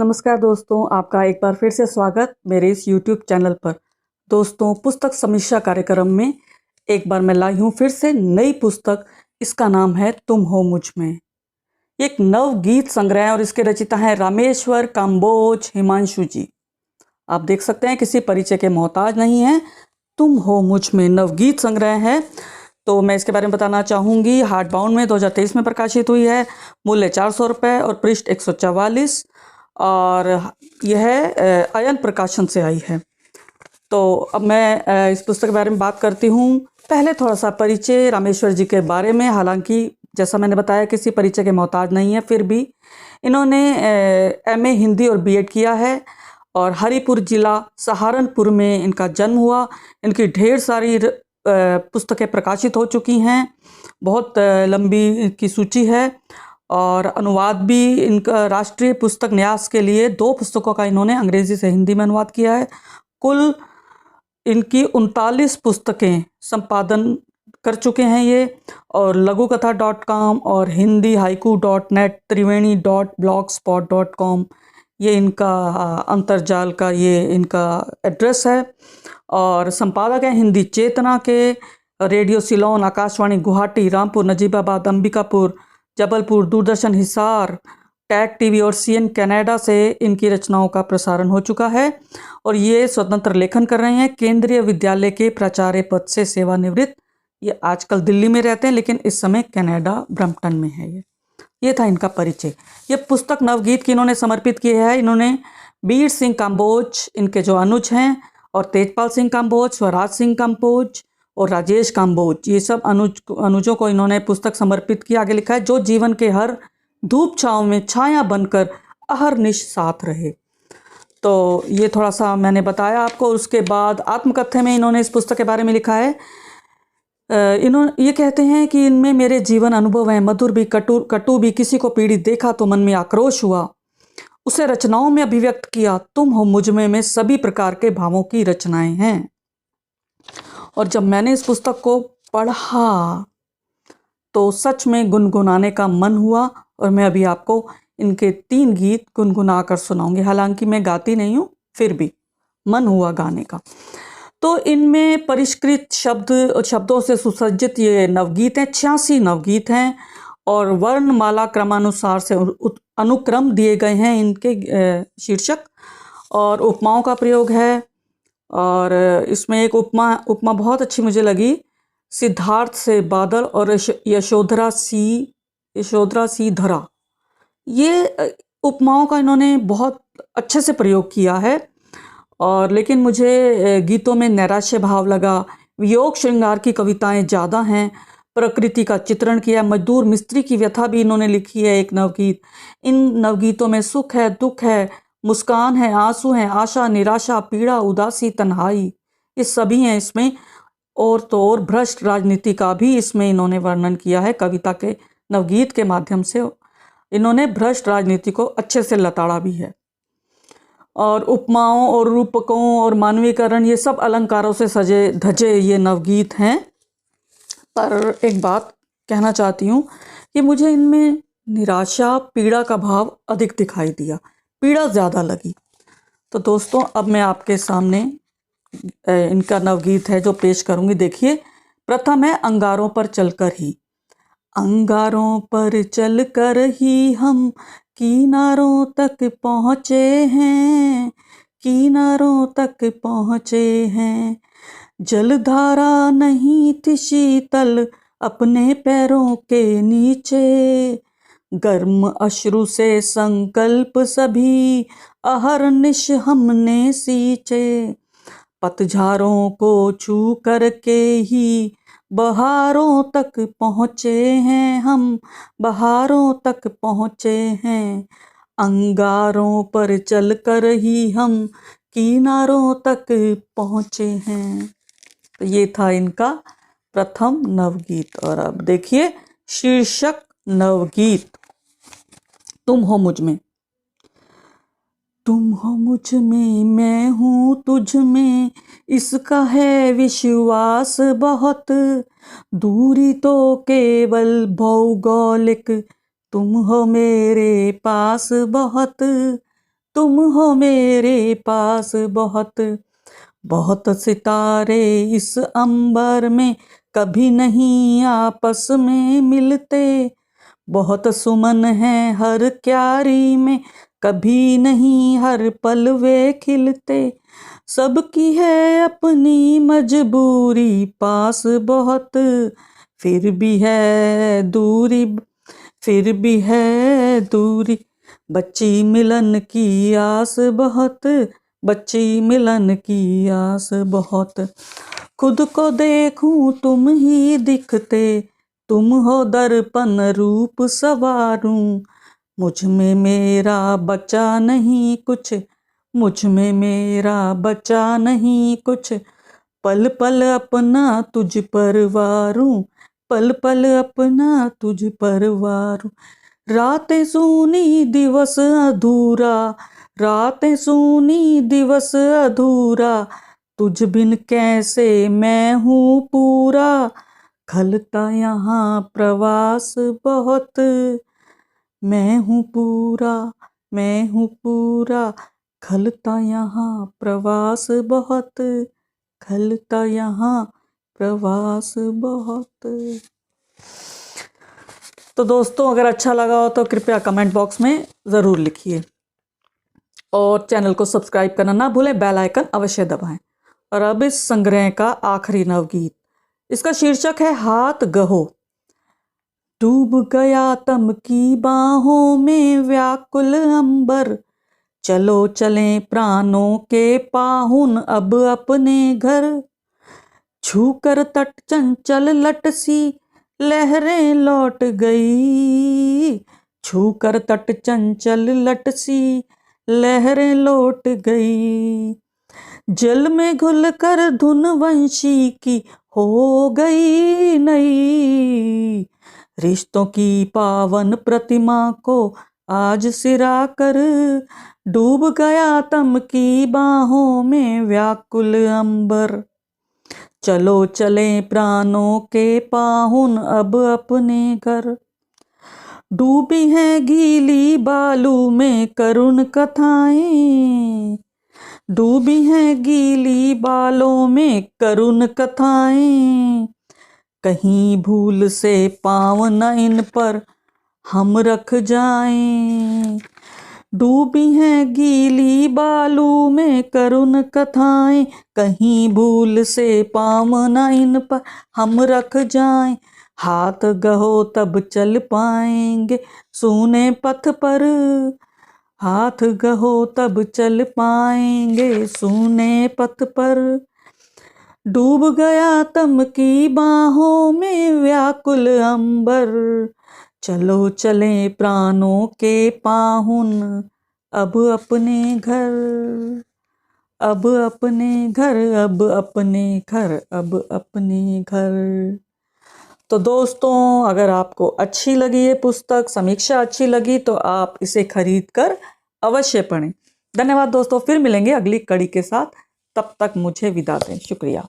नमस्कार दोस्तों, आपका एक बार फिर से स्वागत मेरे इस YouTube चैनल पर। दोस्तों, पुस्तक समीक्षा कार्यक्रम में एक बार मैं लाई हूँ फिर से नई पुस्तक। इसका नाम है तुम हो मुझ में। ये एक नव गीत संग्रह है और इसके रचिता हैं रामेश्वर काम्बोज हिमांशु जी। आप देख सकते हैं किसी परिचय के मोहताज नहीं है। तुम हो मुझ में नवगीत संग्रह है। तो मैं इसके बारे में बताना चाहूँगी। हार्ड बाउंड में 2023 में प्रकाशित हुई है। मूल्य 400 रुपये और पृष्ठ 144 और यह अयन प्रकाशन से आई है। तो अब मैं इस पुस्तक के बारे में बात करती हूँ। पहले थोड़ा सा परिचय रामेश्वर जी के बारे में। हालांकि जैसा मैंने बताया किसी परिचय के मोहताज नहीं है, फिर भी इन्होंने MA हिंदी और BEd किया है और हरिपुर जिला सहारनपुर में इनका जन्म हुआ। इनकी ढेर सारी पुस्तकें प्रकाशित हो चुकी हैं। बहुत लंबी इनकी सूची है और अनुवाद भी इनका राष्ट्रीय पुस्तक न्यास के लिए 2 पुस्तकों का इन्होंने अंग्रेजी से हिंदी में अनुवाद किया है। कुल इनकी 39 पुस्तकें संपादन कर चुके हैं ये। और लघुकथा.com और हिंदी haiku.net triveni.blogspot.com ये इनका अंतर्जाल का ये इनका एड्रेस है। और संपादक हैं हिंदी चेतना के, radio Ceylon, Akashvani Guwahati, Rampur, Najibabad, Ambikapur, Jabalpur, Doordarshan Hisar, tag TV और CN कनाडा से इनकी रचनाओं का प्रसारण हो चुका है। और ये स्वतंत्र लेखन कर रहे हैं। केंद्रीय विद्यालय के प्राचार्य पद से सेवानिवृत्त। ये आजकल दिल्ली में रहते हैं लेकिन इस समय कनाडा ब्रम्पटन में है। ये था इनका परिचय। ये पुस्तक नवगीत की इन्होंने समर्पित की है। इन्होंने बीर सिंह काम्बोज इनके जो अनुज हैं और तेजपाल सिंह काम्बोज, स्वराज सिंह काम्बोज और राजेश काम्बोज, ये सब अनुजों को इन्होंने पुस्तक समर्पित की। आगे लिखा है, जो जीवन के हर धूप छाँव में छाया बनकर अहरनिश साथ रहे। तो ये थोड़ा सा मैंने बताया आपको। उसके बाद आत्मकथ्य में इन्होंने इस पुस्तक के बारे में लिखा है। इन्होंने ये कहते हैं कि इनमें मेरे जीवन अनुभव हैं, मधुर भी कटु भी। किसी को पीड़ित देखा तो मन में आक्रोश हुआ, उसे रचनाओं में अभिव्यक्त किया। तुम हो मुझ में सभी प्रकार के भावों की रचनाएं हैं। और जब मैंने इस पुस्तक को पढ़ा तो सच में गुनगुनाने का मन हुआ। और मैं अभी आपको इनके 3 गीत गुनगुना कर सुनाऊंगी। हालांकि मैं गाती नहीं हूँ, फिर भी मन हुआ गाने का। तो इनमें परिष्कृत शब्दों से सुसज्जित ये नवगीत हैं। 86 नवगीत हैं और वर्णमाला क्रमानुसार से अनुक्रम दिए गए हैं इनके शीर्षक। और उपमाओं का प्रयोग है। और इसमें एक उपमा बहुत अच्छी मुझे लगी। सिद्धार्थ से बादल और यशोधरा सी धरा। ये उपमाओं का इन्होंने बहुत अच्छे से प्रयोग किया है। और लेकिन मुझे गीतों में नैराश्य भाव लगा। वियोग श्रृंगार की कविताएं ज़्यादा हैं। प्रकृति का चित्रण किया। मजदूर मिस्त्री की व्यथा भी इन्होंने लिखी है एक नवगीत। इन नवगीतों में सुख है, दुख है, मुस्कान है, आंसू हैं, आशा, निराशा, पीड़ा, उदासी, तन्हाई, ये सभी हैं इसमें। और तो और भ्रष्ट राजनीति का भी इसमें इन्होंने वर्णन किया है। कविता के नवगीत के माध्यम से इन्होंने भ्रष्ट राजनीति को अच्छे से लताड़ा भी है। और उपमाओं और रूपकों और मानवीकरण, ये सब अलंकारों से सजे धजे ये नवगीत हैं। पर एक बात कहना चाहती हूँ कि मुझे इनमें निराशा, पीड़ा का भाव अधिक दिखाई दिया, पीड़ा ज़्यादा लगी। तो दोस्तों, अब मैं आपके सामने इनका नवगीत है जो पेश करूँगी। देखिए, प्रथम है अंगारों पर चलकर ही। अंगारों पर चलकर ही हम किनारों तक पहुँचे हैं, किनारों तक पहुँचे हैं। जलधारा नहीं थी शीतल अपने पैरों के नीचे, गर्म अश्रु से संकल्प सभी अहरनिश हमने सींचे। पतझारों को छू करके ही बहारों तक पहुँचे हैं हम, बहारों तक पहुँचे हैं। अंगारों पर चलकर ही हम किनारों तक पहुँचे हैं। तो ये था इनका प्रथम नवगीत। और अब देखिए शीर्षक नवगीत, तुम हो मुझ में। तुम हो मुझ में, मैं हूँ तुझ में, इसका है विश्वास बहुत। दूरी तो केवल भौगोलिक, तुम हो मेरे पास बहुत। तुम हो मेरे पास बहुत। बहुत सितारे इस अंबर में कभी नहीं आपस में मिलते। बहुत सुमन है हर क्यारी में कभी नहीं हर पल वे खिलते। सबकी है अपनी मजबूरी पास बहुत, फिर भी है दूरी, फिर भी है दूरी। बच्ची मिलन की आस बहुत, बच्ची मिलन की आस बहुत। खुद को देखूं तुम ही दिखते, तुम हो दर्पण रूप सवारूं। मुझ में मेरा बचा नहीं कुछ, मुझ में मेरा बचा नहीं कुछ। पल पल अपना तुझ पर वारूं, पल पल अपना तुझ पर वारूं। रातें सूनी दिवस अधूरा, रातें सूनी दिवस अधूरा। तुझ बिन कैसे मैं हूँ पूरा, खलता यहाँ प्रवास बहुत। मैं हूँ पूरा, मैं हूँ पूरा, खलता यहाँ प्रवास बहुत, खलता यहाँ प्रवास बहुत। तो दोस्तों, अगर अच्छा लगा हो तो कृपया कमेंट बॉक्स में ज़रूर लिखिए और चैनल को सब्सक्राइब करना ना भूलें, बेल आइकन अवश्य दबाएं। और अब इस संग्रह का आखिरी नवगीत, इसका शीर्षक है हाथ गहो। डूब गया तम की बाहों में व्याकुल अंबर, चलो चलें प्राणों के पाहुन अब अपने घर। छूकर तट चंचल लट सी लहरें लौट गई, छूकर तट चंचल लट सी लहरें लौट गई। जल में घुल कर धुन वंशी की हो गई नई, रिश्तों की पावन प्रतिमा को आज सिरा कर। डूब गया तम की बाहों में व्याकुल अंबर, चलो चलें प्राणों के पाहुन अब अपने घर। डूबी हैं गीली बालू में करुण कथाएं, डूबी हैं गीली बालों में करुण कथाएं। कहीं भूल से पाँव न इन पर हम रख जाएं। डूबी हैं गीली बालू में करुण कथाएं, कहीं भूल से पाँव न इन पर हम रख जाएं। हाथ गहो तब चल पाएंगे सूने पथ पर, हाथ गहो तब चल पाएंगे सूने पथ पर। डूब गया तम की बाहों में व्याकुल अंबर, चलो चलें प्राणों के पाहुन अब अपने घर, अब अपने घर, अब अपने घर, अब अपने घर। तो दोस्तों, अगर आपको अच्छी लगी ये पुस्तक, समीक्षा अच्छी लगी, तो आप इसे खरीद कर अवश्य पढ़ें। धन्यवाद दोस्तों, फिर मिलेंगे अगली कड़ी के साथ। तब तक मुझे विदा दें। शुक्रिया।